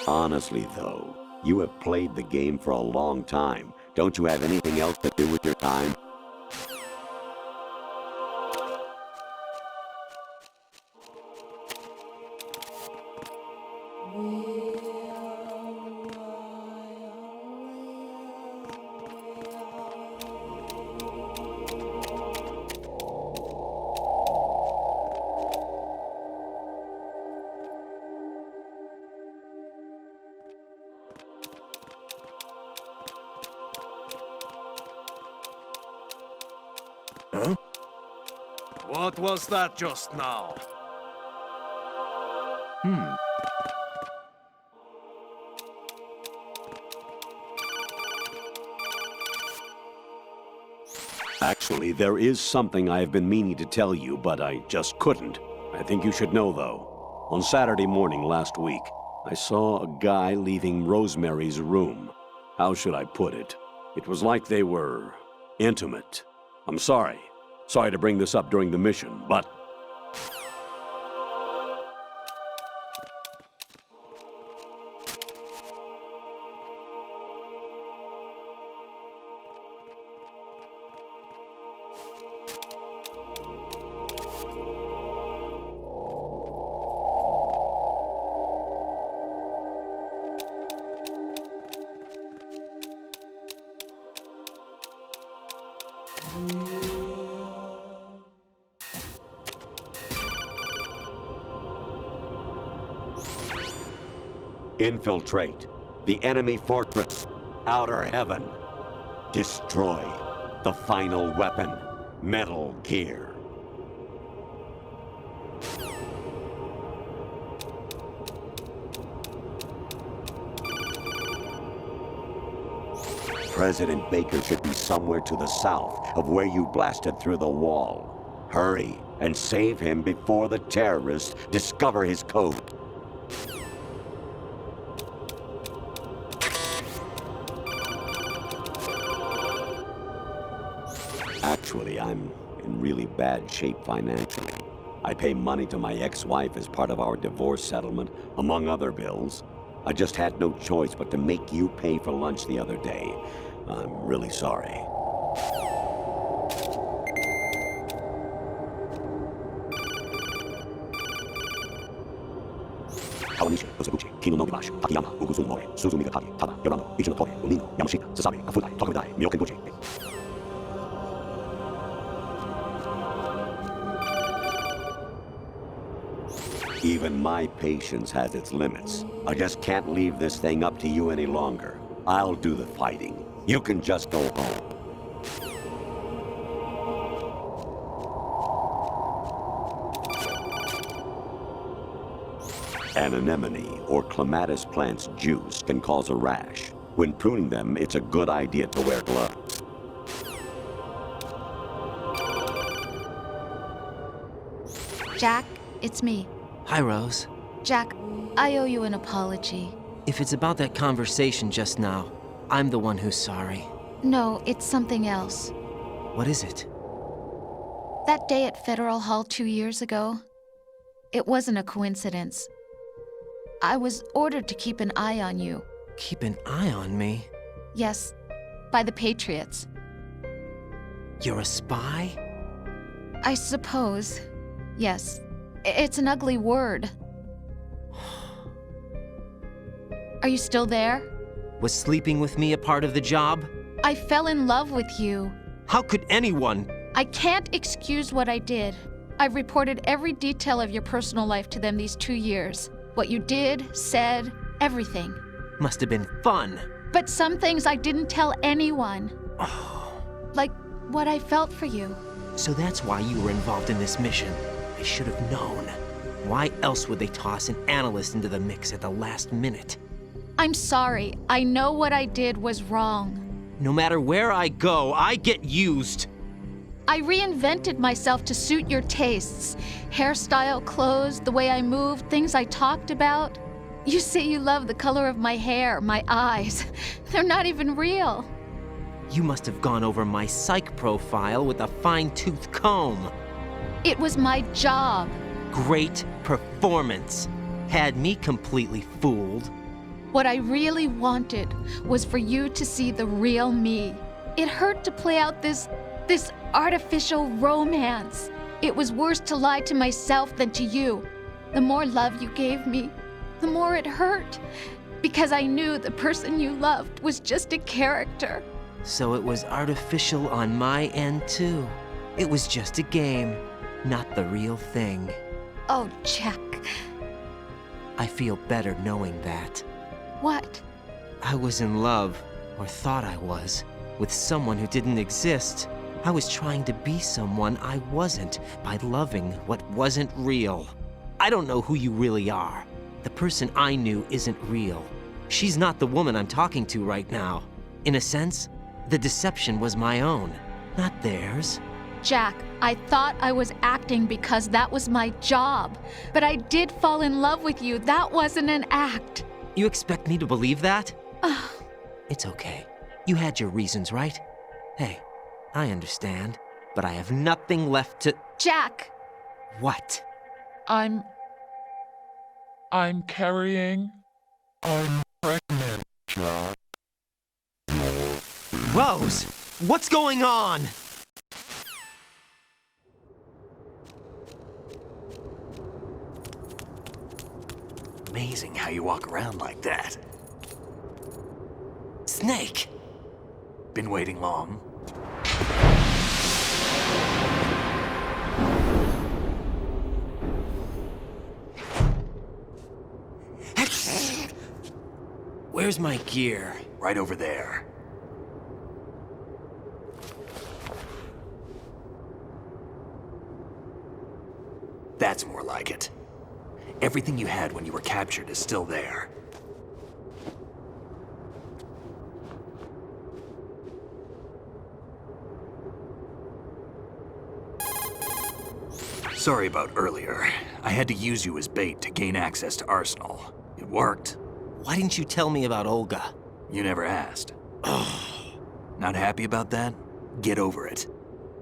Honestly, though, you have played the game for a long time. Don't you have anything else to do with your time? Huh? What was that just now? Actually, there is something I have been meaning to tell you, but I just couldn't. I think you should know, though. On Saturday morning last week, I saw a guy leaving Rosemary's room. How should I put it? It was like they were intimate. I'm sorry. Sorry to bring this up during the mission, but... Infiltrate the enemy fortress, Outer Heaven. Destroy the final weapon, Metal Gear. President Baker should be somewhere to the south of where you blasted through the wall. Hurry and save him before the terrorists discover his code. Actually, I'm in really bad shape financially. I pay money to my ex-wife as part of our divorce settlement, among other bills. I just had no choice but to make you pay for lunch the other day. I'm really sorry. Even my patience has its limits. I just can't leave this thing up to you any longer. I'll do the fighting. You can just go home. An anemone or clematis plant's juice can cause a rash. When pruning them, it's a good idea to wear gloves. Jack, it's me. Hi, Rose. Jack, I owe you an apology. If it's about that conversation just now, I'm the one who's sorry. No, it's something else. What is it? That day at Federal Hall 2 years ago, it wasn't a coincidence. I was ordered to keep an eye on you. Keep an eye on me? Yes, by the Patriots. You're a spy? I suppose. Yes. It's an ugly word. Are you still there? Was sleeping with me a part of the job? I fell in love with you. How could anyone? I can't excuse what I did. I've reported every detail of your personal life to them these 2 years. What you did, said, everything. Must have been fun. But some things I didn't tell anyone. Like what I felt for you. So that's why you were involved in this mission. I should have known. Why else would they toss an analyst into the mix at the last minute? I'm sorry. I know what I did was wrong. No matter where I go, I get used. I reinvented myself to suit your tastes. Hairstyle, clothes, the way I moved, things I talked about. You say you love the color of my hair, my eyes. They're not even real. You must have gone over my psych profile with a fine-tooth comb. It was my job. Great performance. Had me completely fooled. What I really wanted was for you to see the real me. It hurt to play out this artificial romance. It was worse to lie to myself than to you. The more love you gave me, the more it hurt. Because I knew the person you loved was just a character. So it was artificial on my end too. It was just a game, not the real thing. Oh, Jack. I feel better knowing that. What? I was in love, or thought I was, with someone who didn't exist. I was trying to be someone I wasn't by loving what wasn't real. I don't know who you really are. The person I knew isn't real. She's not the woman I'm talking to right now. In a sense, the deception was my own, not theirs. Jack, I thought I was acting because that was my job. But I did fall in love with you. That wasn't an act. You expect me to believe that? It's okay. You had your reasons, right? Hey, I understand, but I have nothing left to... Jack! What? I'm carrying. I'm pregnant, Jack. Rose! What's going on? Amazing how you walk around like that. Snake! Been waiting long? Where's my gear? Right over there. That's more like it. Everything you had when you were captured is still there. Sorry about earlier. I had to use you as bait to gain access to Arsenal. It worked. Why didn't you tell me about Olga? You never asked. Not happy about that? Get over it.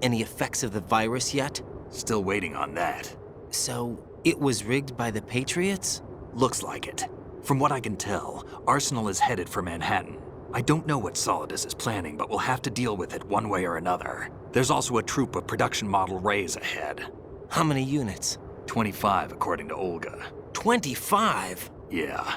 Any effects of the virus yet? Still waiting on that. So, it was rigged by the Patriots? Looks like it. From what I can tell, Arsenal is headed for Manhattan. I don't know what Solidus is planning, but we'll have to deal with it one way or another. There's also a troop of production model Rays ahead. How many units? 25, according to Olga. 25? Yeah.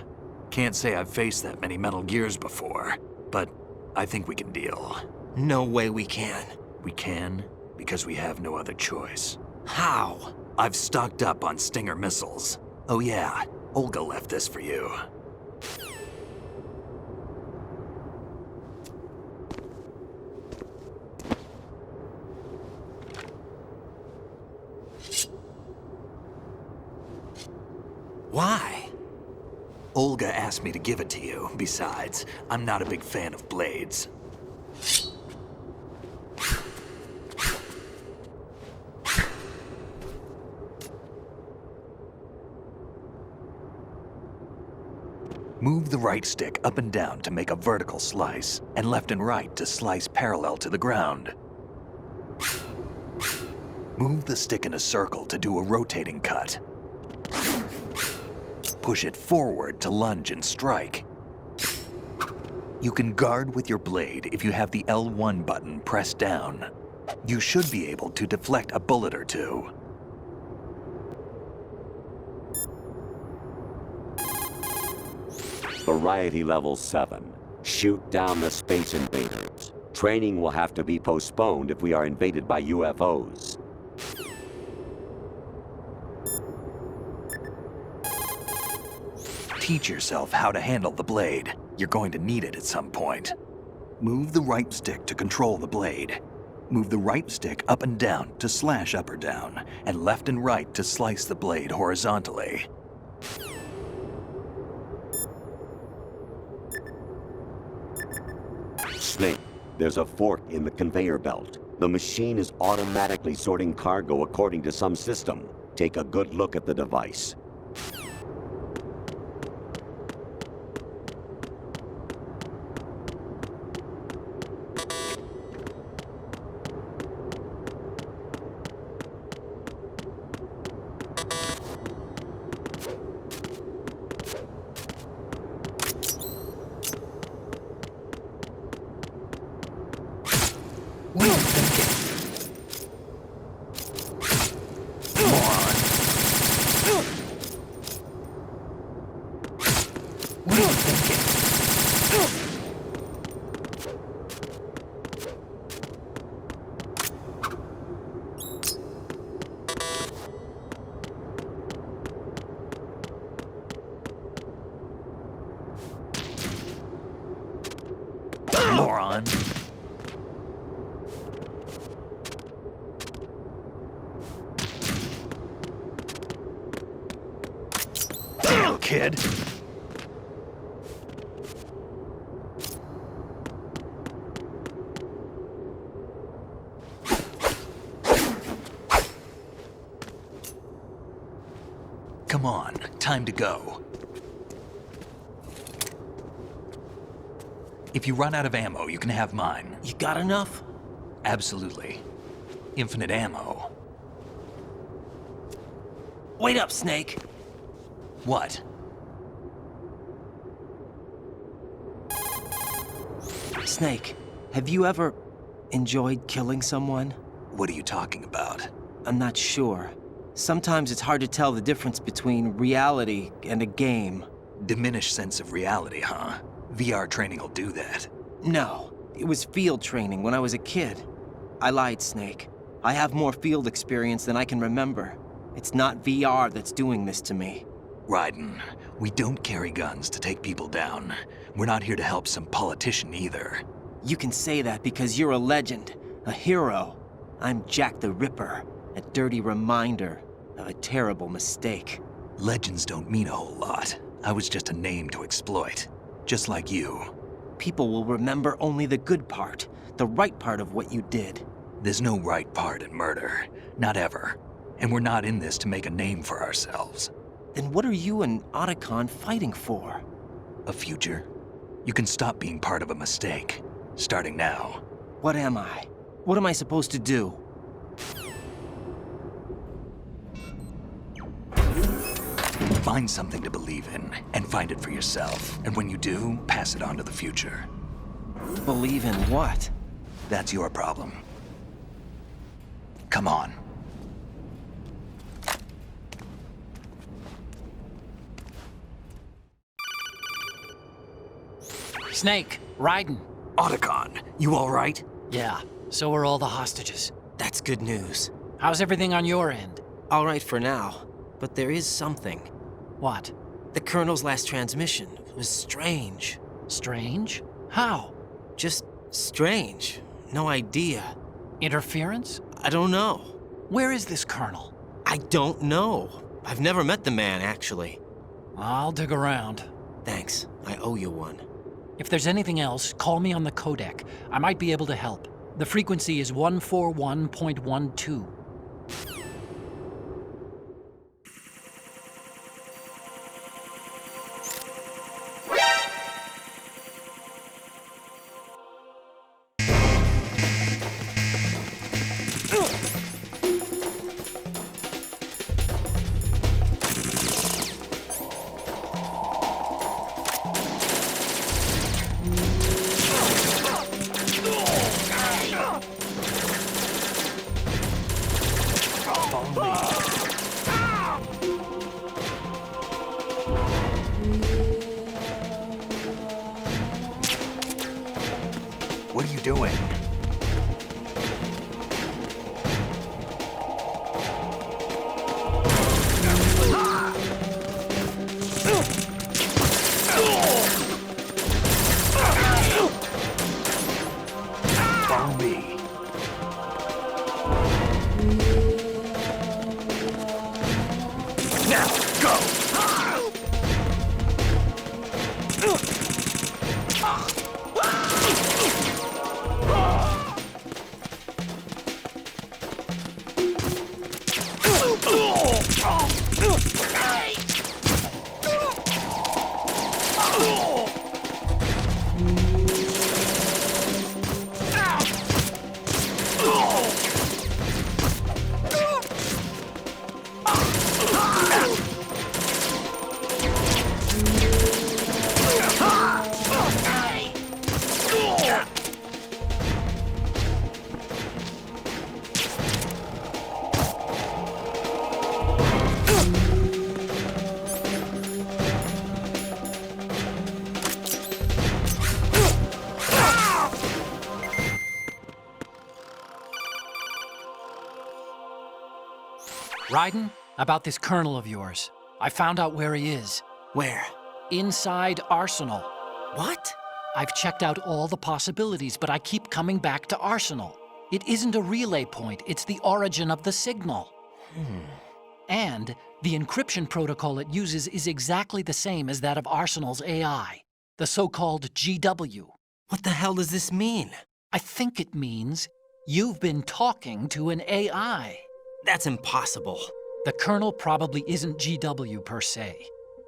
Can't say I've faced that many Metal Gears before, but I think we can deal. No way we can. We can, because we have no other choice. How? I've stocked up on Stinger missiles. Oh yeah, Olga left this for you. Why? Olga asked me to give it to you. Besides, I'm not a big fan of blades. Move the right stick up and down to make a vertical slice, and left and right to slice parallel to the ground. Move the stick in a circle to do a rotating cut. Push it forward to lunge and strike. You can guard with your blade if you have the L1 button pressed down. You should be able to deflect a bullet or two. Variety level 7. Shoot down the space invaders. Training will have to be postponed if we are invaded by UFOs. Teach yourself how to handle the blade. You're going to need it at some point. Move the right stick to control the blade. Move the right stick up and down to slash up or down, and left and right to slice the blade horizontally. Snake, there's a fork in the conveyor belt. The machine is automatically sorting cargo according to some system. Take a good look at the device. run? Damn, kid! Come on, time to go. If you run out of ammo, you can have mine. You got enough? Absolutely. Infinite ammo. Wait up, Snake. What? Snake, have you ever enjoyed killing someone? What are you talking about? I'm not sure. Sometimes it's hard to tell the difference between reality and a game. Diminished sense of reality, huh? VR training will do that. No, it was field training when I was a kid. I lied, Snake. I have more field experience than I can remember. It's not VR that's doing this to me. Raiden, we don't carry guns to take people down. We're not here to help some politician either. You can say that because you're a legend, a hero. I'm Jack the Ripper, a dirty reminder of a terrible mistake. Legends don't mean a whole lot. I was just a name to exploit. Just like you. People will remember only the good part, the right part of what you did. There's no right part in murder. Not ever. And we're not in this to make a name for ourselves. Then what are you and Otacon fighting for? A future? You can stop being part of a mistake. Starting now. What am I? What am I supposed to do? Find something to believe in, and find it for yourself. And when you do, pass it on to the future. Believe in what? That's your problem. Come on. Snake, Raiden. Otacon, you all right? Yeah, so are all the hostages. That's good news. How's everything on your end? All right for now, but there is something. What? The Colonel's last transmission was strange. Strange? How? Just strange. No idea. Interference? I don't know. Where is this colonel? I don't know. I've never met the man, actually. I'll dig around. Thanks. I owe you one. If there's anything else, call me on the codec. I might be able to help. The frequency is 141.12. What are you doing? Follow me. Now, go! Raiden, about this colonel of yours. I found out where he is. Where? Inside Arsenal. What? I've checked out all the possibilities, but I keep coming back to Arsenal. It isn't a relay point, it's the origin of the signal. And the encryption protocol it uses is exactly the same as that of Arsenal's AI, the so-called GW. What the hell does this mean? I think it means you've been talking to an AI. That's impossible. The kernel probably isn't GW per se.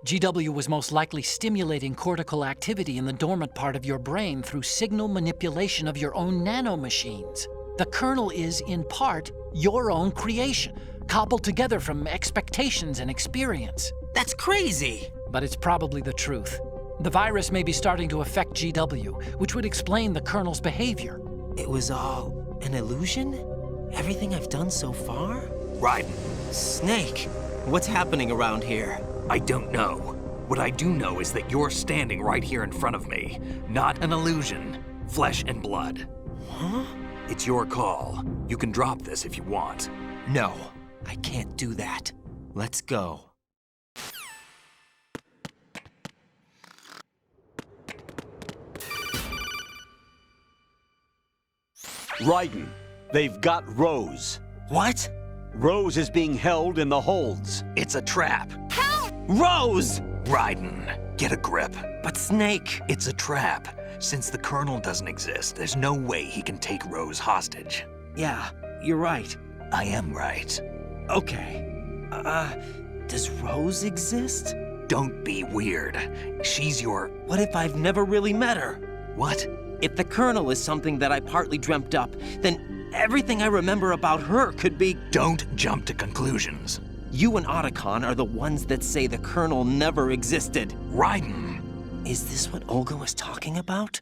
GW was most likely stimulating cortical activity in the dormant part of your brain through signal manipulation of your own nanomachines. The kernel is, in part, your own creation, cobbled together from expectations and experience. That's crazy! But it's probably the truth. The virus may be starting to affect GW, which would explain the kernel's behavior. It was all an illusion? Everything I've done so far? Raiden, Snake, what's happening around here? I don't know. What I do know is that you're standing right here in front of me. Not an illusion. Flesh and blood. Huh? It's your call. You can drop this if you want. No, I can't do that. Let's go. Raiden, they've got Rose. What? Rose is being held in the holds. It's a trap. Rose! Raiden, get a grip. But Snake... It's a trap. Since the Colonel doesn't exist, there's no way he can take Rose hostage. Yeah, you're right. I am right. Okay. Does Rose exist? Don't be weird. She's your... What if I've never really met her? What? If the Colonel is something that I partly dreamt up, then everything I remember about her could be... Don't jump to conclusions. You and Otacon are the ones that say the Colonel never existed. Raiden! Is this what Olga was talking about?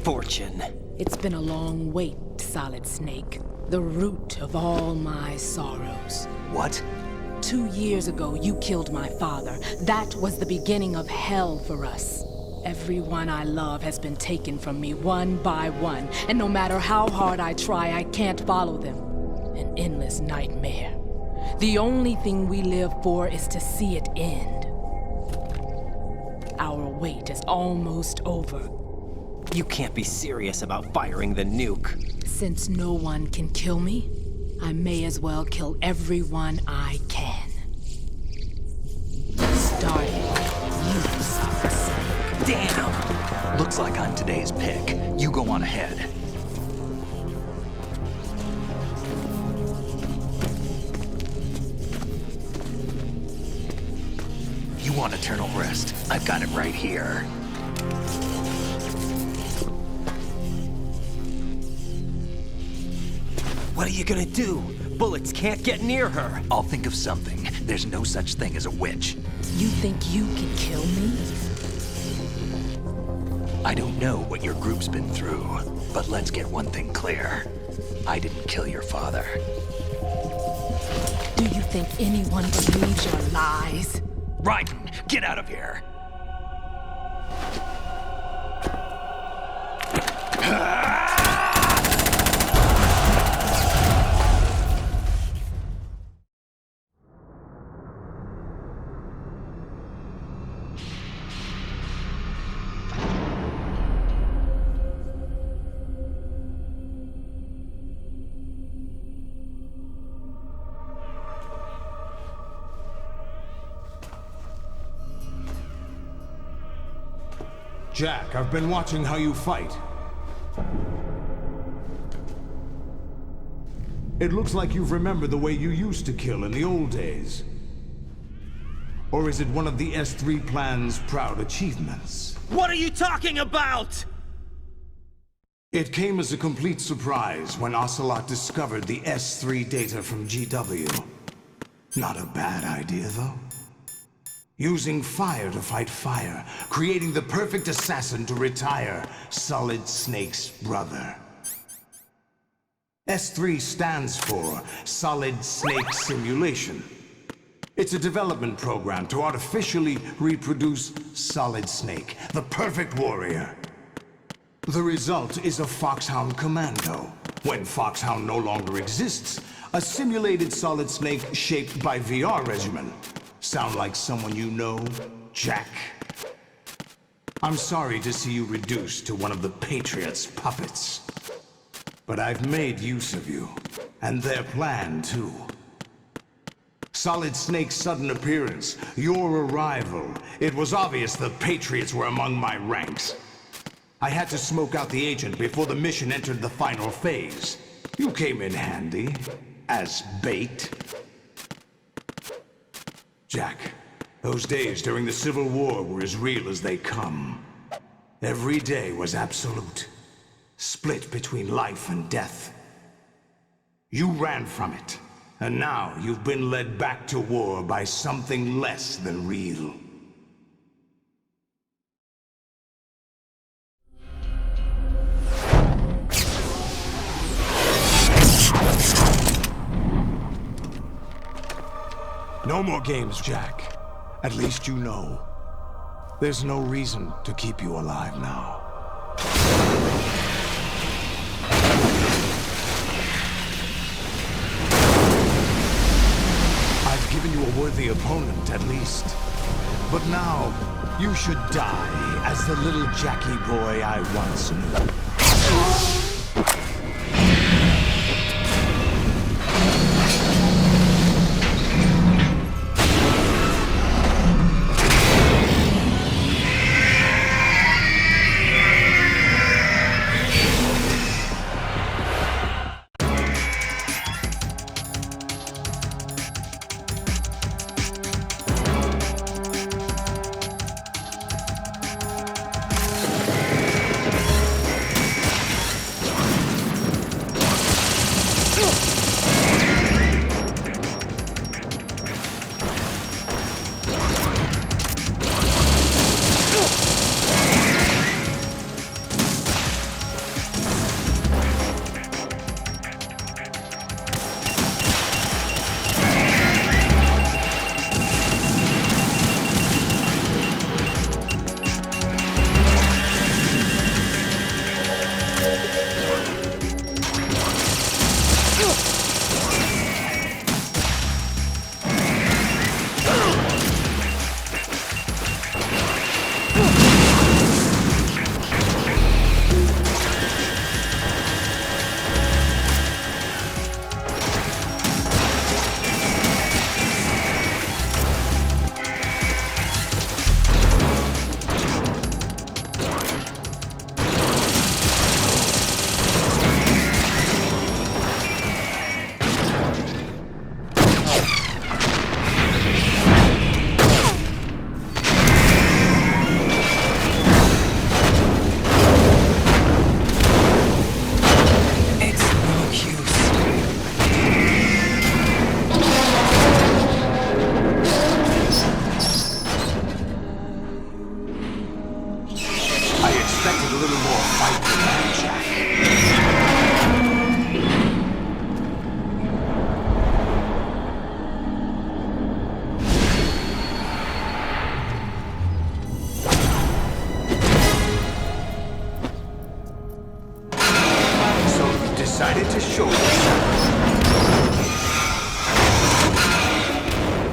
Fortune. It's been a long wait, Solid Snake. The root of all my sorrows. What? 2 years ago, you killed my father. That was the beginning of hell for us. Everyone I love has been taken from me one by one, and no matter how hard I try, I can't follow them. An endless nightmare. The only thing we live for is to see it end. Our wait is almost over. You can't be serious about firing the nuke. Since no one can kill me, I may as well kill everyone I can. Starting with you, Solid Snake. Damn! Looks like I'm today's pick. You go on ahead. want eternal rest? I've got it right here. What are you gonna do? Bullets can't get near her. I'll think of something. There's no such thing as a witch. You think you can kill me? I don't know what your group's been through, but let's get one thing clear. I didn't kill your father. Do you think anyone believes your lies? Raiden, get out of here! Jack, I've been watching how you fight. It looks like you've remembered the way you used to kill in the old days. Or is it one of the S3 plan's proud achievements? What are you talking about? It came as a complete surprise when Ocelot discovered the S3 data from GW. Not a bad idea, though. Using fire to fight fire, creating the perfect assassin to retire Solid Snake's brother. S3 stands for Solid Snake Simulation. It's a development program to artificially reproduce Solid Snake, the perfect warrior. The result is a Foxhound Commando. When Foxhound no longer exists, a simulated Solid Snake shaped by VR regimen. Sound like someone you know, Jack? I'm sorry to see you reduced to one of the Patriots' puppets. But I've made use of you, and their plan too. Solid Snake's sudden appearance, your arrival, it was obvious the Patriots were among my ranks. I had to smoke out the agent before the mission entered the final phase. You came in handy, as bait. Jack, those days during the Civil War were as real as they come. Every day was absolute, split between life and death. You ran from it, and now you've been led back to war by something less than real. No more games, Jack. At least you know. There's no reason to keep you alive now. I've given you a worthy opponent, at least. But now, you should die as the little Jackie boy I once knew. little more fight than that, Jack. So you decided to show yourself.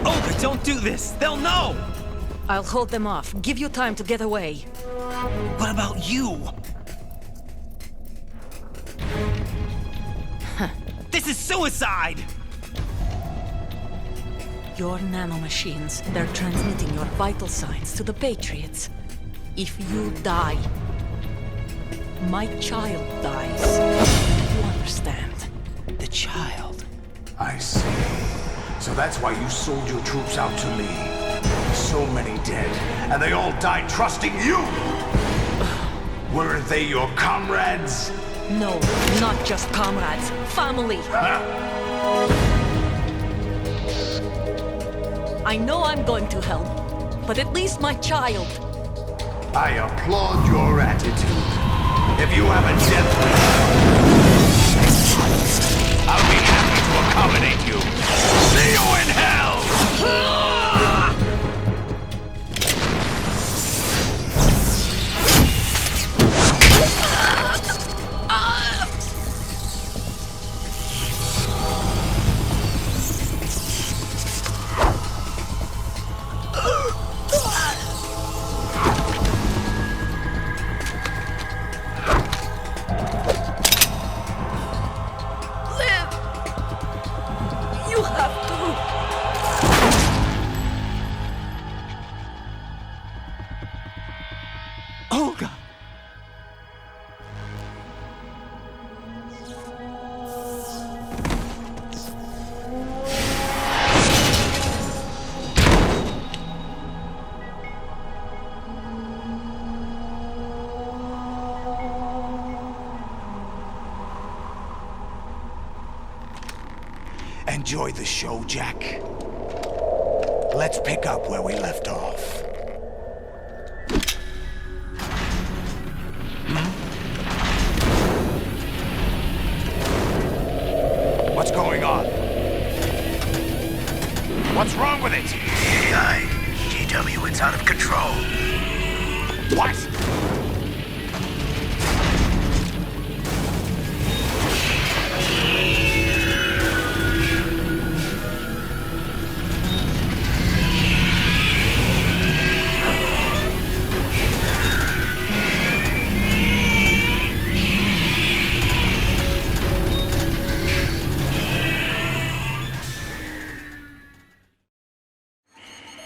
Olga, don't do this! They'll know! I'll hold them off. Give you time to get away. What about you? This is suicide! Your nanomachines, they're transmitting your vital signs to the Patriots. If you die, my child dies. You understand? The child. I see. So that's why you sold your troops out to me. So many dead, and they all died trusting you! Weren't they your comrades? No, not just comrades. Family. I know I'm going to hell, but at least my child. I applaud your attitude. If you have a death wish, I'll be happy to accommodate you. See you in hell! You have to. Olga! Enjoy the show, Jack. Let's pick up where we left off. What's going on? What's wrong with it? AI, GW, it's out of control. What?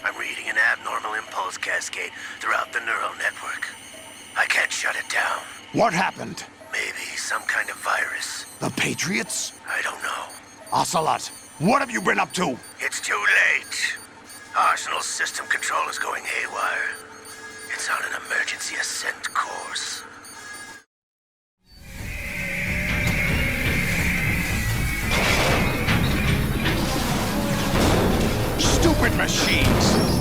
I'm reading an abnormal impulse cascade throughout the neural network. I can't shut it down. What happened? Maybe some kind of virus. The Patriots? I don't know. Ocelot, what have you been up to? It's too late. Arsenal's system control is going haywire. It's on an emergency ascent course. Stupid machines!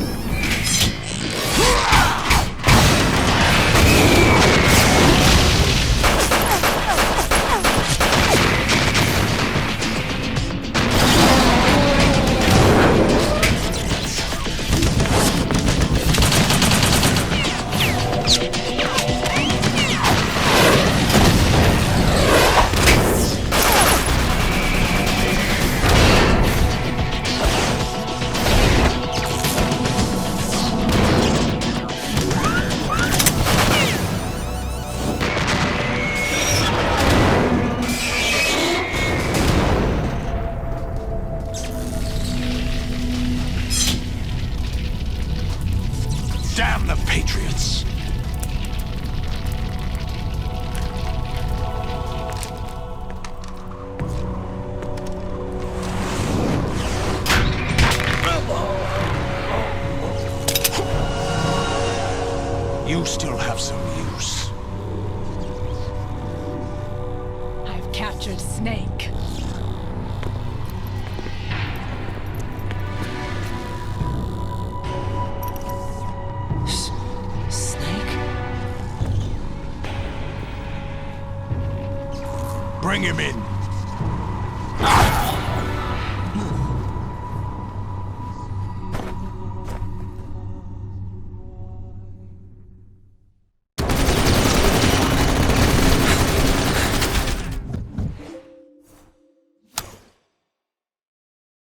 Damn the Patriots! You still have some use. I've captured Snake. Snake? Bring him in.